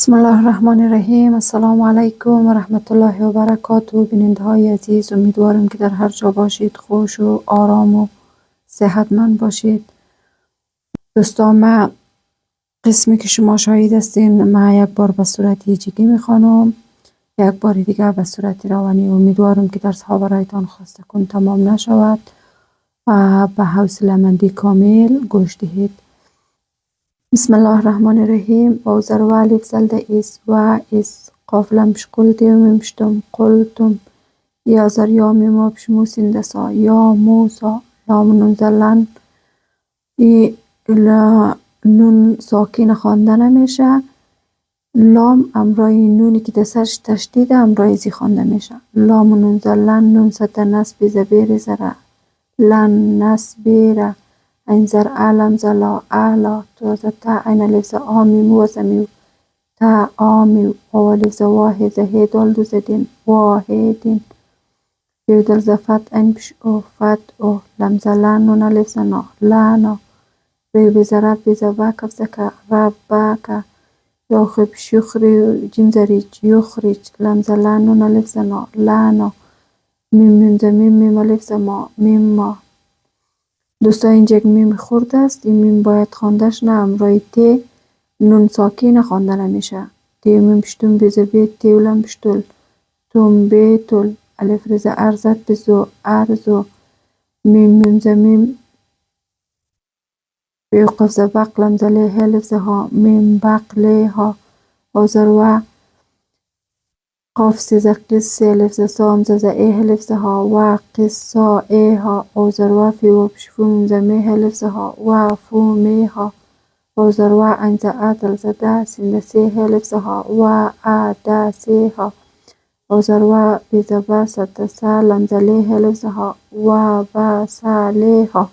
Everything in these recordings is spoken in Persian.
بسم الله الرحمن الرحیم. السلام علیکم و رحمت الله و برکاته. بیننده های عزیز، امیدوارم که در هر جا باشید خوش و آرام و صحتمند باشید. دوستان، ما قسمی که شما شاهد هستین، ما یک بار به صورت هیچگی میخوانم، یک بار دیگر به صورت روانی. امیدوارم که درس ها برایتان خواسته کن تمام نشود و به حوصله مندی کامل گوش دهید. بسم الله الرحمن الرحیم. وزر و الف زلده ایس و ایس قافلم بش قلتم بشتم قلتم یا زر یا میما بش موسیندسا یا موسا لام زلن. نون ساکین خوانده نمیشه. لام امرای نونی که دستش تشدیده امرای زی خوانده میشه. لام نون زلن نون سته نسبی زبیر زره لن نسبیره این زر علم زلا اعلا توزه تا این الف آمی موزمی تا آمی و الف واحد زهی دال دو زدین واحدین بیودل زفت این بش او فت او لم زلن نون الف زنا لانا بیو بزرب بزوکف زکا ربکا یا خب شخری جیم زریج یخریج لم زلن نون الف زنا لانا میم زمیم میم الف زما میم ما. دوستا اینجا یک میم خورد است. این میم باید خواندش نه امرای تی نون ساکین خوانده نمیشه. تی میم پشتون بیزه بیت تیولم پشتول توم بیتول الف رزه ارزت بزو ارزو میم میم زمیم بیو قفزه بقلم زله هلفزه ها میم بقله ها وزروا قاف سیزه قصه لفظه سام ززه ای لفظه ها و قصه ای ها وزروا فی و بشفون زمه لفظه ها و فومی ها وزروا انزه عدل زده سندسی لفظه ها و عدسی ها وزروا بیزه بسط سالم زله لفظه ها و بساله ها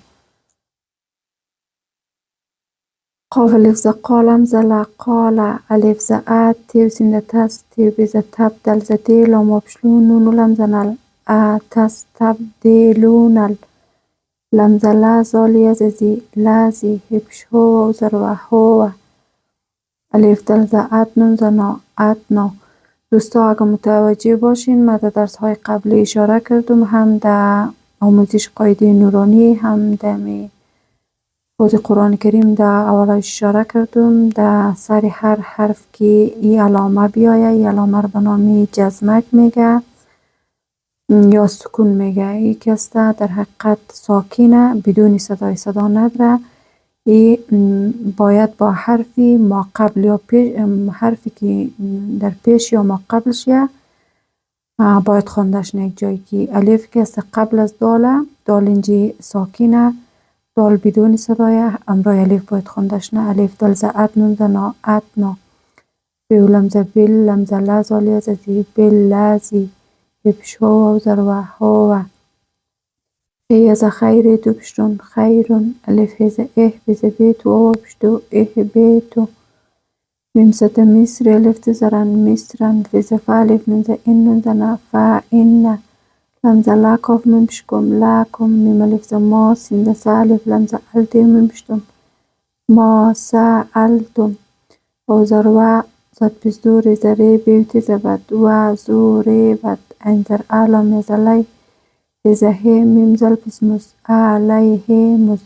قاف لفظ قالم زلا قال الف زعت تیو سینده تست تیو بیزه تبدل زدی لام وبشلون نونو لمزنل تست تبدیلونل لمزلا زالی ززی لازی هبش هو وزروا هو الف دل زعت نون زنا اتنا. دوستا اگه متوجه باشین، ما در درس های قبلی اشاره کردم، هم در آموزش قاعده نورانی هم در خود قرآن کریم در اولش اشاره کردم. در سر هر حرف که ای علامه بیایه، ای علامه رو به نام جزمک میگه یا سکون میگه. ای کسته در حقیقت ساکینه، بدون صدا نداره. ای باید با حرفی ما قبل یا پیش، حرفی که در پیش یا ما قبلش باید خواندش. نه یک جایی که الف کسته قبل از داله، دال اینجی ساکینه، دال بدون صدای امرای الف باید خوندش. نه الف دل زعت نون زنا اتنا بیو لمزه بیل لمزه لزالی ززی بیل لزی ببشو و زروا هوا هیزه خیری دو بشتون خیرون الف هیزه اه بیزه بیتو و بشتو اه بیتو ممسته مصر الف تزرن مصرن فیزه فالف ننزه این نون زنا فا این لمزه لا کاف ممشکم لاکم میم الف زما سینده سالف لمزه التی ممشتم ما سألتم وزروا زد بزدور زره بیوتی زبد و زوره بد انزر آلام یزلی بزهه میم زل بسمس علیه مز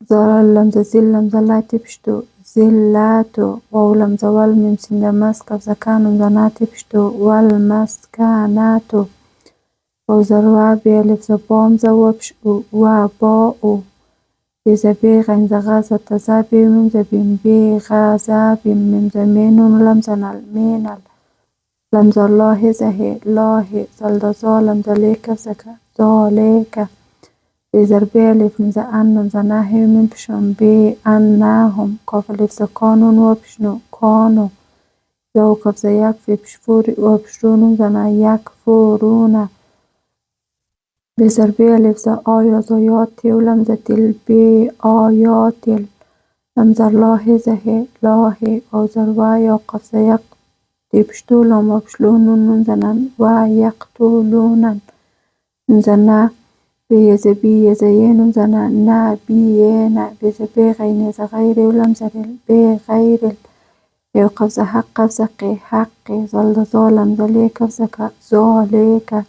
زرال لمزه زل لمزه لاتی پشتو زلاتو و لمزه ول میم سینده مسکف زکانم زناتی پشتو والمسکاناتو وزروا بیالف زبام زوبش و با او بیزه بیغ انزه غازه تزا بیو میم زبیم بیغا زبیم میم زمینون لمزنال مینال لمزه الله زهی الله زلدزا لمزه لیکف زکا زالیکا بیزر بیالف میم زه انم زناهی میم پشم بی انهم کاف الف زکانون و پشنو کانو یا کف زه یک فی پشفوری و پشرونم زنا یک فورونه بیزر بیالف زه آیا زایاتی و لمزه تیل بی آیاتیل لمزر لاهی زهی لاهی وزروا یا قف زه یک دی پشتو لام و پشلونون نون زنن و یقتولونن زنه بیزه بیزه ینون زنه نه بیینه بیزه بی غینه زه غیری و لمزر بی غیرل قی قفز حق قفز قی حقی زال ظالم زلی قفز که ذالک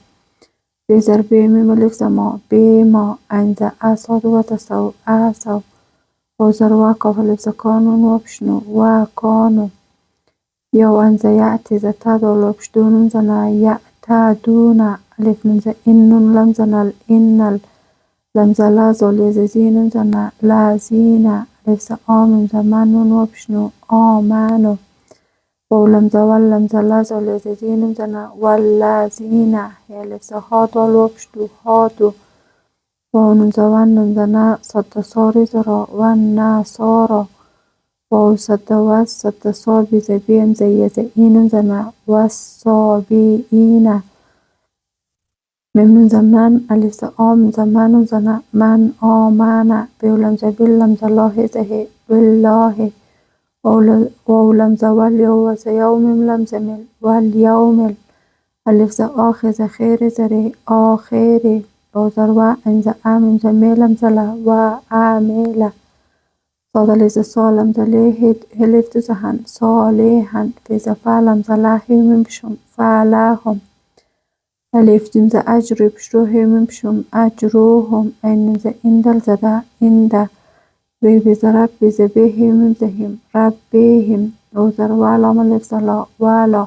بی ضربه میم الف زما بی ما عین ز اساد و تسو اسو و زروا کاف الف ز کانون و بشنو و کانو یو انز یعتی ز تا دال و بشدونون زنا یعتادون الف نون ز اینون لم زنا الان لم ز لا زالی ز زینون زنا لازینا الف ز آمون ز منون و بشنو آمنو و لم ز ولم ز لا زالی ز زینون زنا واللازینا الف ز ها دال و بشدو هادو و نون ز ونون زنا صد صاری زرا و النصارا و صد و صد صابی ز بیم ز ی ز اینون زنا و الصابیین ممنون ز من الف ز آمون ز منون زنا من آمن بیولم ز بیلم ز لاه ز ه بالله و لم ز ولیو و ز یومم لم ز مل والیومل الف ز آخ ز خیر ز ره آخیری و زر و ان ز امن ز میلم ز له و امیله صاد الف ز سالم ز له هلفت ز هن صالحن فی ز فعلم ز له همیم بشم فعلهم الف جیم ز اجر بشرو همیم بشم اجروهم این ز ایندل ز ده اینده بی ز ربی ز به همیم ز هم ربهم و زر و علام الف ز لا ولا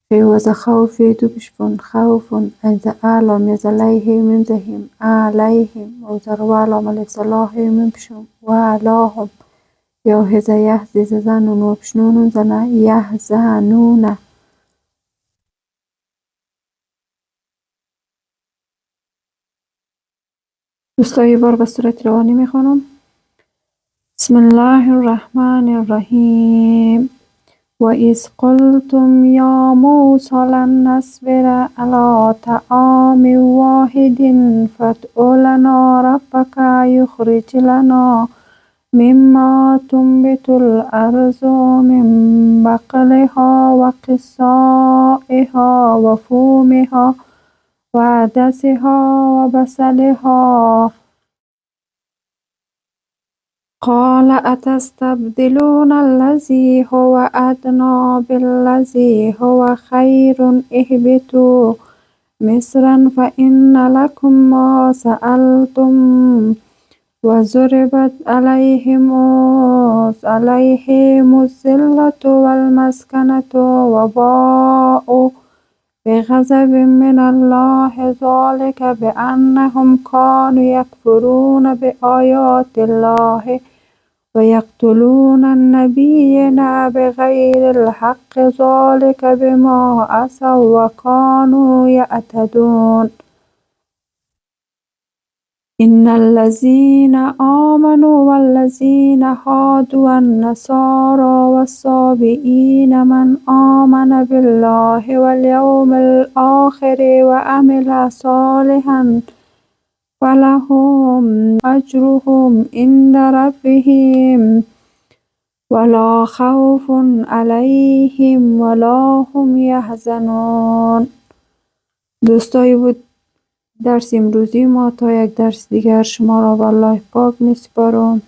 فی و ز خوفی دو بشفن خوفن ان ز اعلام ی ز لیهم میم ز هم علیهم و زر و علام الف ز لا همیم بشم و علاهم یا ه ز یهزی ز زنون و بشنونون زنا یهزنونه دوستا یه بار به صورت روانی میخوانم. بسم الله الرحمن الرحیم و اذ قلتم یا موسی لن نصبر علی طعام واحد فادع لنا ربک یخرج لنا مما تنبت الارض من بقلها و قثائها و فومها و عدسها و بصلها قال اتستبدلون الذی هو ادنی بالذی هو خیر اهبطوا مصرا فإن لكم ما سألتم و ضربت علیهم الذلة والمسکنة و باءوا بغضب من الله ذلك بأنهم كانوا يكفرون بآيات الله و یقتلون النبیین بغیر الحق ذلك بما عصوا و كانوا یعتدون إن الذين آمنوا والذين هادوا والنصارى والصابئين من آمن بالله واليوم الآخر وعمل صالحا فلهم أجرهم عند ربهم ولا خوف عليهم ولا هم يحزنون. دوستایی بود درس امروزی ما. تا یک درس دیگر شما را به الله پاک می‌سپارم.